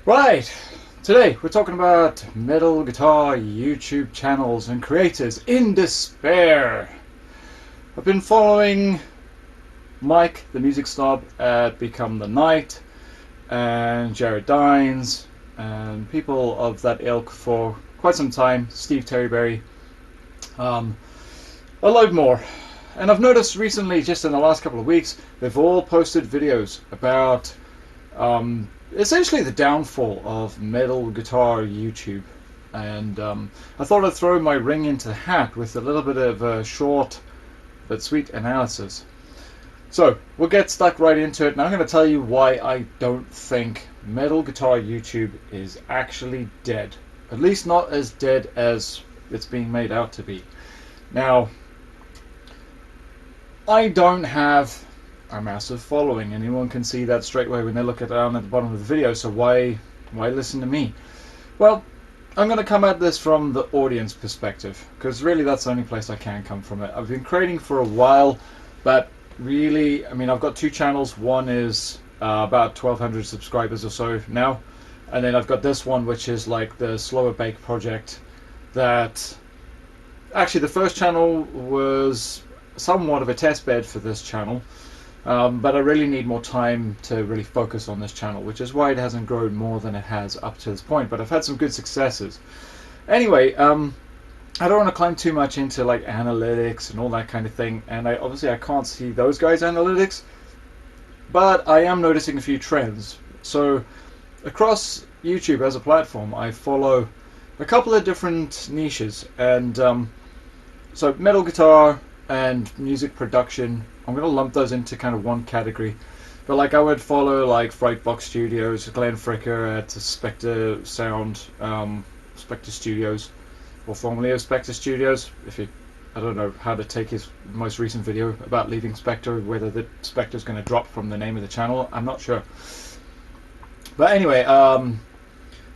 Right, today we're talking about metal guitar YouTube channels and creators in despair. I've been following Mike, the music snob, at Become the Night, and Jared Dines, and people of that ilk for quite some time, Steve Terryberry, a load more. And I've noticed recently, just in the last couple of weeks, they've all posted videos about essentially the downfall of metal guitar YouTube. And I thought I'd throw my ring into the hat with a little bit of a short but sweet analysis. So we'll get stuck right into it, and I'm going to tell you why I don't think metal guitar YouTube is actually dead. At least not as dead as it's being made out to be. Now, I don't have a massive following. Anyone can see that straight away when they look down at the bottom of the video, so why listen to me? Well, I'm going to come at this from the audience perspective, because really that's the only place I can come from it. I've been creating for a while, but really, I mean, I've got two channels. One is about 1,200 subscribers or so now, and then I've got this one, which is like the slower bake project. That actually, the first channel was somewhat of a test bed for this channel, but I really need more time to really focus on this channel, which is why it hasn't grown more than it has up to this point. But I've had some good successes. Anyway, I don't want to climb too much into like analytics and all that kind of thing, and I can't see those guys' analytics, but I am noticing a few trends. So across YouTube as a platform, I follow a couple of different niches, and so metal guitar and music production, I'm going to lump those into kind of one category. But like I would follow like Frightbox Studios, Glenn Fricker at Spectre Sound, Spectre Studios, or formerly of Spectre Studios. I don't know how to take his most recent video about leaving Spectre, whether the Spectre's going to drop from the name of the channel, I'm not sure. But anyway,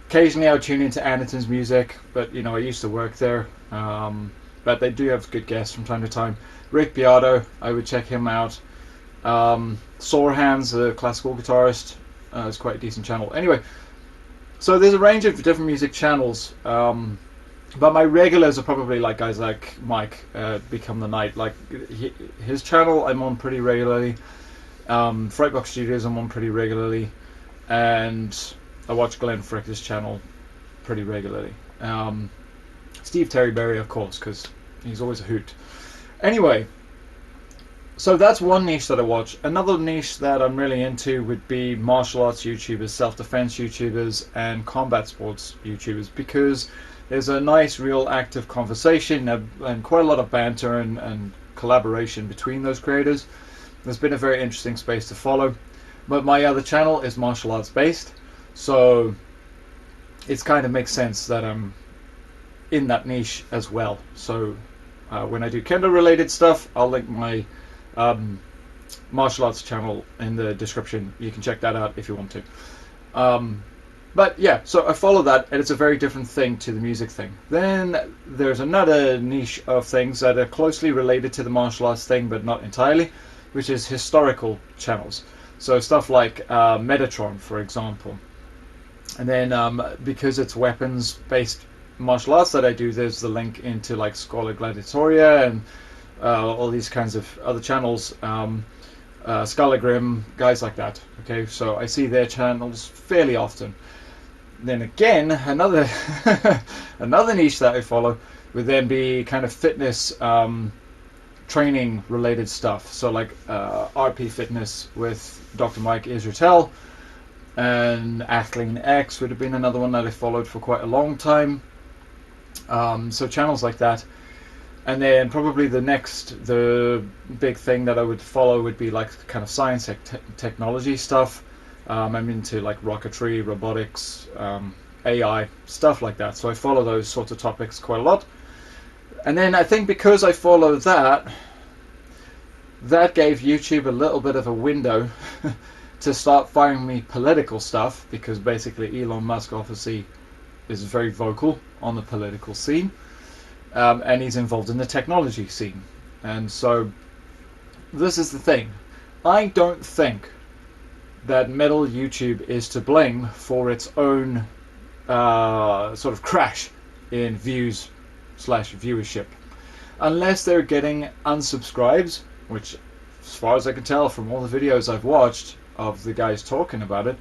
occasionally I would tune into Anderton's music, but I used to work there. But they do have good guests from time to time. Rick Beato, I would check him out. Sore Hands, a classical guitarist, is quite a decent channel. Anyway, so there's a range of different music channels, but my regulars are probably like guys like Mike, Become the Night. Like his channel, I'm on pretty regularly. Frightbox Studios, I'm on pretty regularly, and I watch Glenn Fricker's channel pretty regularly. Steve Terryberry, of course, because he's always a hoot. Anyway, so that's one niche that I watch. Another niche that I'm really into would be martial arts YouTubers, self-defense YouTubers, and combat sports YouTubers, because there's a nice, real, active conversation and quite a lot of banter and collaboration between those creators. There's been a very interesting space to follow. But my other channel is martial arts based, so it kind of makes sense that I'm in that niche as well. So when I do kendo related stuff, I'll link my martial arts channel in the description. You can check that out if you want to. But yeah, so I follow that, and it's a very different thing to the music thing. Then there's another niche of things that are closely related to the martial arts thing, but not entirely, which is historical channels. So stuff like Metatron, for example. And then because it's weapons based martial arts that I do, there's the link into like Schola Gladiatoria and all these kinds of other channels, Scalagrim, guys like that. Okay, so I see their channels fairly often. Then again, another another niche that I follow would then be kind of fitness training related stuff. So like RP Fitness with Dr. Mike Israetel, and Athlean X would have been another one that I followed for quite a long time. So channels like that. And then probably the big thing that I would follow would be like kind of science technology stuff. I'm into like rocketry, robotics, AI, stuff like that. So I follow those sorts of topics quite a lot. And then I think because I follow that gave YouTube a little bit of a window to start firing me political stuff, because basically Elon Musk obviously is very vocal on the political scene, and he's involved in the technology scene. And so this is the thing. I don't think that metal YouTube is to blame for its own sort of crash in views slash viewership, unless they're getting unsubscribes, which, as far as I can tell from all the videos I've watched of the guys talking about it,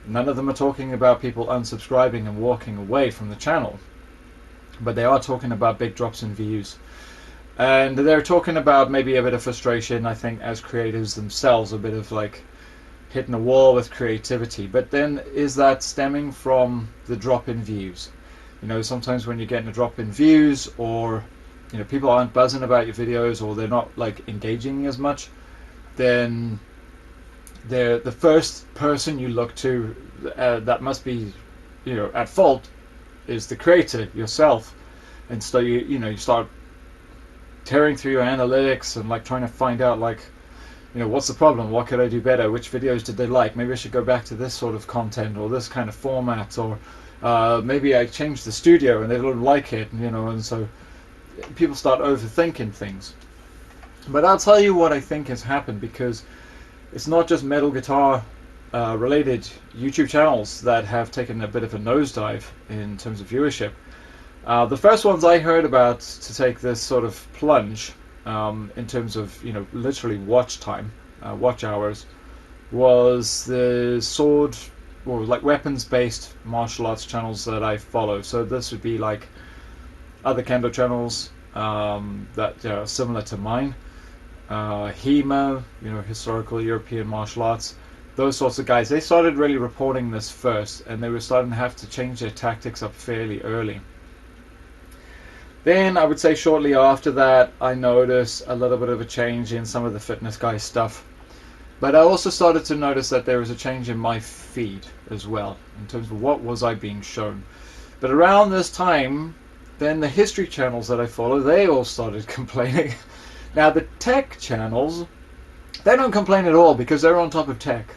none of them are talking about people unsubscribing and walking away from the channel, but they are talking about big drops in views. And they're talking about maybe a bit of frustration, I think, as creators themselves, a bit of like hitting a wall with creativity. But then, is that stemming from the drop in views? You know, sometimes when you're getting a drop in views, or you know, people aren't buzzing about your videos, or they're not like engaging as much, then they're the first person you look to that must be, you know, at fault is the creator yourself. And so you start tearing through your analytics and like trying to find out, like, you know, what's the problem, what could I do better, which videos did they like, maybe I should go back to this sort of content or this kind of format, or maybe I changed the studio and they don't like it, you know. And so people start overthinking things. But I'll tell you what I think has happened, because it's not just metal guitar related YouTube channels that have taken a bit of a nosedive in terms of viewership. The first ones I heard about to take this sort of plunge in terms of, you know, literally watch time, watch hours, was the sword or like weapons-based martial arts channels that I follow. So this would be like other kendo channels that are similar to mine, HEMA, you know, historical European martial arts. Those sorts of guys, they started really reporting this first, and they were starting to have to change their tactics up fairly early. Then I would say shortly after that, I noticed a little bit of a change in some of the fitness guy stuff. But I also started to notice that there was a change in my feed as well, in terms of what was I being shown. But around this time, then the history channels that I follow, they all started complaining. Now the tech channels, they don't complain at all because they're on top of tech.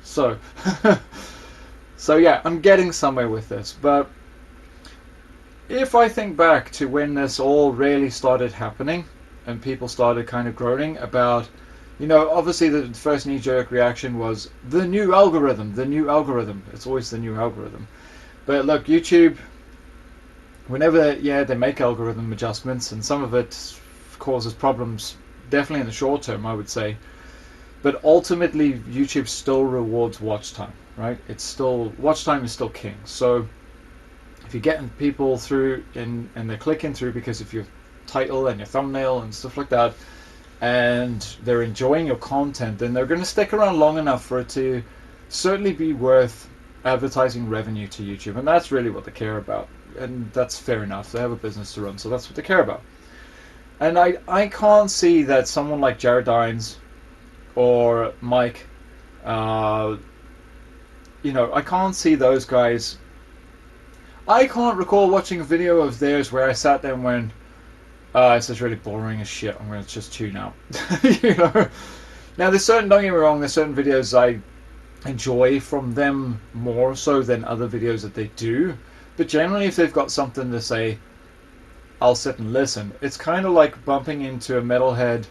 So, so yeah, I'm getting somewhere with this. But if I think back to when this all really started happening and people started kind of groaning about, you know, obviously the first knee-jerk reaction was the new algorithm, the new algorithm. It's always the new algorithm. But look, YouTube, whenever, they make algorithm adjustments, and some of it causes problems, definitely in the short term, I would say. But ultimately, YouTube still rewards watch time, right? It's still, watch time is still king. So if you're getting people through and they're clicking through because of your title and your thumbnail and stuff like that, and they're enjoying your content, then they're going to stick around long enough for it to certainly be worth advertising revenue to YouTube. And that's really what they care about. And that's fair enough. They have a business to run, so that's what they care about. And I can't see that someone like Jared Dines or Mike, I can't see those guys. I can't recall watching a video of theirs where I sat there and went, this is really boring as shit, I'm going to just tune out. You know? Now, don't get me wrong, there's certain videos I enjoy from them more so than other videos that they do. But generally, if they've got something to say, I'll sit and listen. It's kind of like bumping into a metalhead,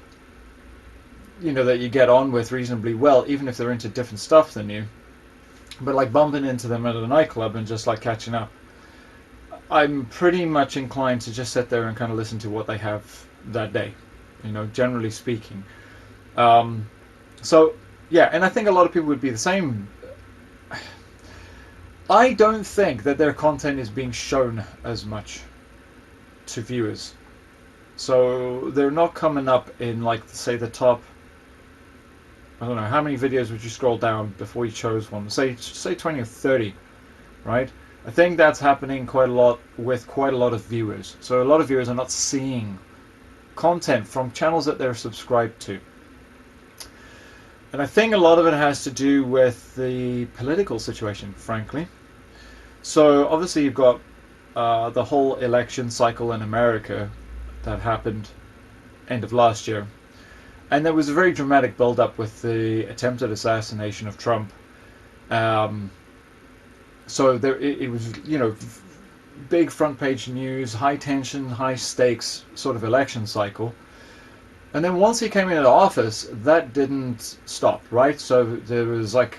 you know, that you get on with reasonably well, even if they're into different stuff than you. But like bumping into them at a nightclub and just like catching up. I'm pretty much inclined to just sit there and kind of listen to what they have that day, you know, generally speaking. So, yeah, and I think a lot of people would be the same. I don't think that their content is being shown as much to viewers. So they're not coming up in, like, say, the top, I don't know, how many videos would you scroll down before you chose one? Say 20 or 30, right? I think that's happening quite a lot with quite a lot of viewers. So a lot of viewers are not seeing content from channels that they're subscribed to. And I think a lot of it has to do with the political situation, frankly. So obviously you've got the whole election cycle in America that happened end of last year. And there was a very dramatic build-up with the attempted assassination of Trump. So it was, you know, big front page news, high tension, high stakes sort of election cycle. And then once he came into office, that didn't stop, right? So there was like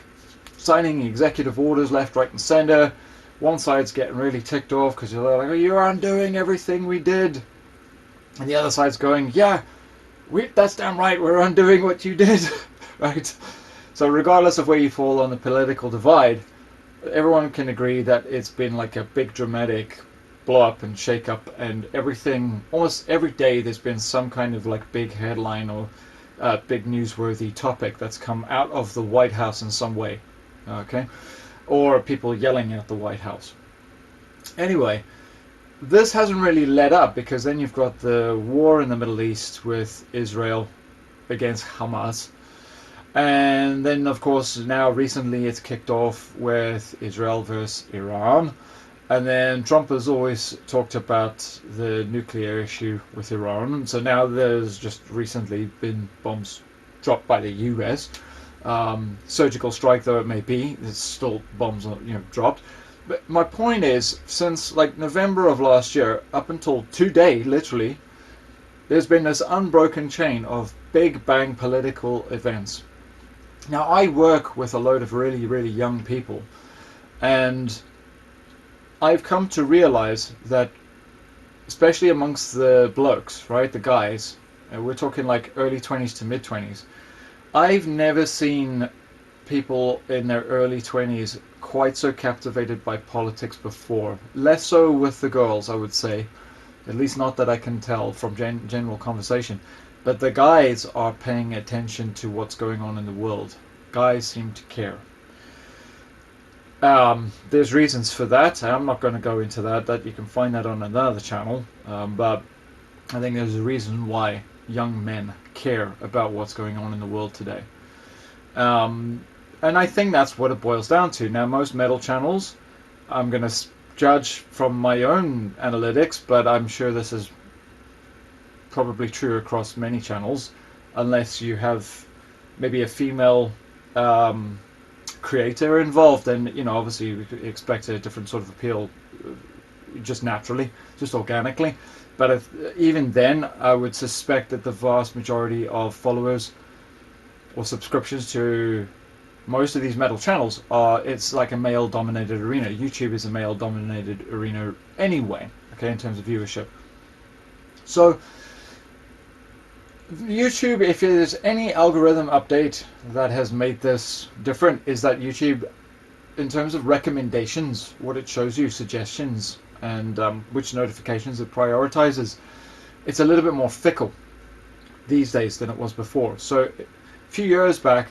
signing executive orders left, right, and center. One side's getting really ticked off because they're like, oh, you're undoing everything we did. And the other side's going, yeah, that's damn right, we're undoing what you did, right? So regardless of where you fall on the political divide, everyone can agree that it's been like a big dramatic blow up and shake up, and everything, almost every day there's been some kind of like big headline or big newsworthy topic that's come out of the White House in some way, okay, or people yelling at the White House. Anyway, this hasn't really let up, because then you've got the war in the Middle East with Israel against Hamas. And then, of course, now recently it's kicked off with Israel versus Iran. And then Trump has always talked about the nuclear issue with Iran. And so now there's just recently been bombs dropped by the US. Surgical strike though it may be, there's still bombs dropped. But my point is, since like November of last year up until today, literally, there's been this unbroken chain of big bang political events. Now, I work with a load of really, really young people, and I've come to realize that, especially amongst the blokes, right, the guys, we're talking like early 20s to mid 20s, I've never seen people in their early 20s quite so captivated by politics before. Less so with the girls, I would say, at least not that I can tell from general conversation. But the guys are paying attention to what's going on in the world. Guys seem to care. There's reasons for that. I'm not going to go into that. You can find that on another channel. But I think there's a reason why young men care about what's going on in the world today. And I think that's what it boils down to. Now, most metal channels, I'm going to judge from my own analytics, but I'm sure this is probably true across many channels, unless you have maybe a female creator involved, then obviously you expect a different sort of appeal, just naturally, just organically. But even then, I would suspect that the vast majority of followers or subscriptions to most of these metal channels it's like a male dominated arena. YouTube is a male dominated arena anyway, okay, in terms of viewership. So YouTube, if there's any algorithm update that has made this different, is that YouTube, in terms of recommendations, what it shows you, suggestions, and which notifications it prioritizes, it's a little bit more fickle these days than it was before. So a few years back,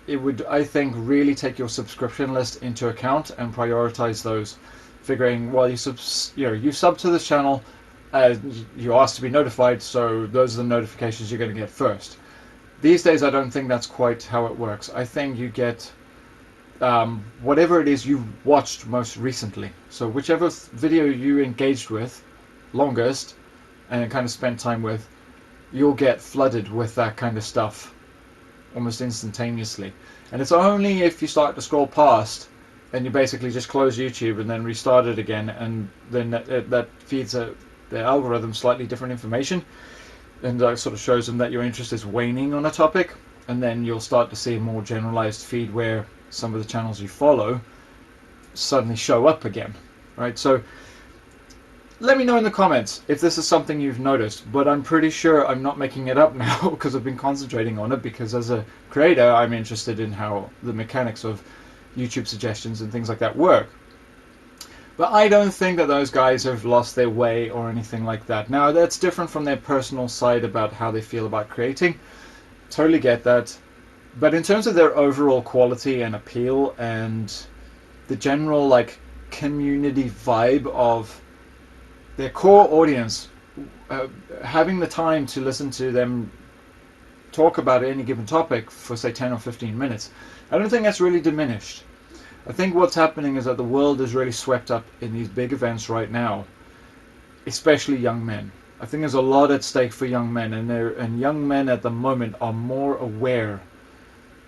it would, I think, really take your subscription list into account and prioritize those, figuring, well, you sub to this channel, you asked to be notified, so those are the notifications you're going to get first. These days, I don't think that's quite how it works. I think you get whatever it is you watched most recently. So whichever video you engaged with longest and kind of spent time with, you'll get flooded with that kind of stuff almost instantaneously. And it's only if you start to scroll past and you basically just close YouTube and then restart it again, and then that feeds the algorithm slightly different information, and sort of shows them that your interest is waning on a topic, and then you'll start to see a more generalized feed where some of the channels you follow suddenly show up again, right? So let me know in the comments if this is something you've noticed, but I'm pretty sure I'm not making it up now because I've been concentrating on it, because as a creator I'm interested in how the mechanics of YouTube suggestions and things like that work. But I don't think that those guys have lost their way or anything like that. Now, that's different from their personal side about how they feel about creating. Totally get that. But in terms of their overall quality and appeal and the general like community vibe of their core audience, having the time to listen to them talk about any given topic for say 10 or 15 minutes, I don't think that's really diminished. I think what's happening is that the world is really swept up in these big events right now, especially young men. I think there's a lot at stake for young men, and young men at the moment are more aware.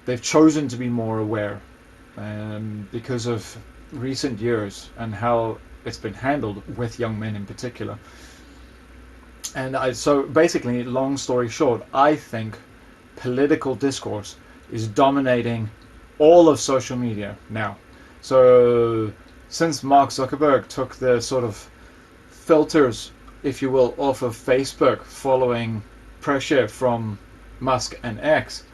They've chosen to be more aware because of recent years and how it's been handled with young men in particular. And so basically, long story short, I think political discourse is dominating all of social media now. So since Mark Zuckerberg took the sort of filters, if you will, off of Facebook following pressure from Musk and X,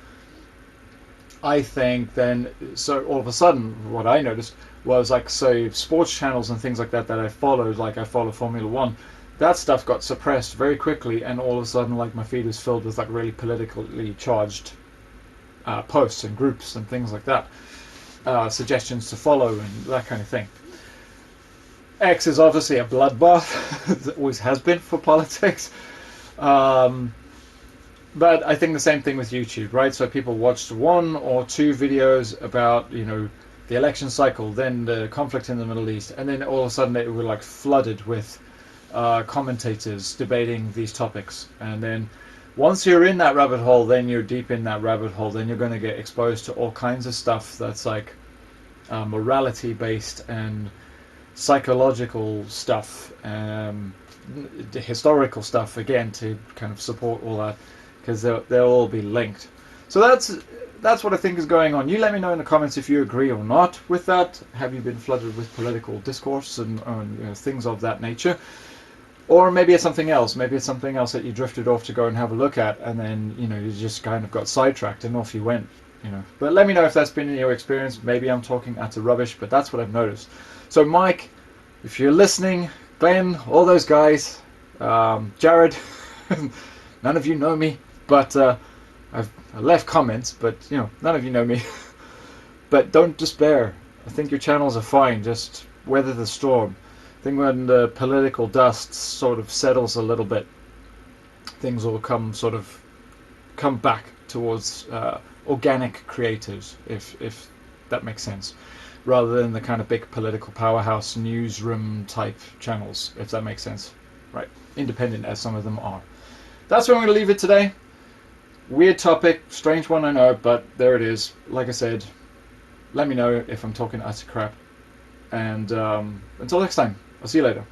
I think then, so all of a sudden, what I noticed was like, say, sports channels and things like that I followed, like I follow Formula One, that stuff got suppressed very quickly, and all of a sudden, like, my feed was filled with like really politically charged posts and groups and things like that, suggestions to follow and that kind of thing. X is obviously a bloodbath, it always has been for politics. But I think the same thing with YouTube, right? So people watched 1 or 2 videos about, the election cycle, then the conflict in the Middle East, and then all of a sudden they were like flooded with commentators debating these topics. And then once you're in that rabbit hole, then you're deep in that rabbit hole, then you're going to get exposed to all kinds of stuff that's like morality based and psychological stuff, historical stuff, again, to kind of support all that, because they'll all be linked. So that's what I think is going on. You let me know in the comments if you agree or not with that. Have you been flooded with political discourse and things of that nature? Or maybe it's something else. Maybe it's something else that you drifted off to go and have a look at, and then you just kind of got sidetracked and off you went. But let me know if that's been your experience. Maybe I'm talking utter rubbish, but that's what I've noticed. So Mike, if you're listening, Glenn, all those guys, Jared, none of you know me, but I left comments, but none of you know me. But don't despair. I think your channels are fine. Just weather the storm. I think when the political dust sort of settles a little bit, things will come back towards organic creatives, if that makes sense, rather than the kind of big political powerhouse newsroom type channels, if that makes sense. Right, independent as some of them are. That's where I'm going to leave it today. Weird topic, strange one, I know, but there it is. Like I said, let me know if I'm talking utter crap. And until next time, I'll see you later.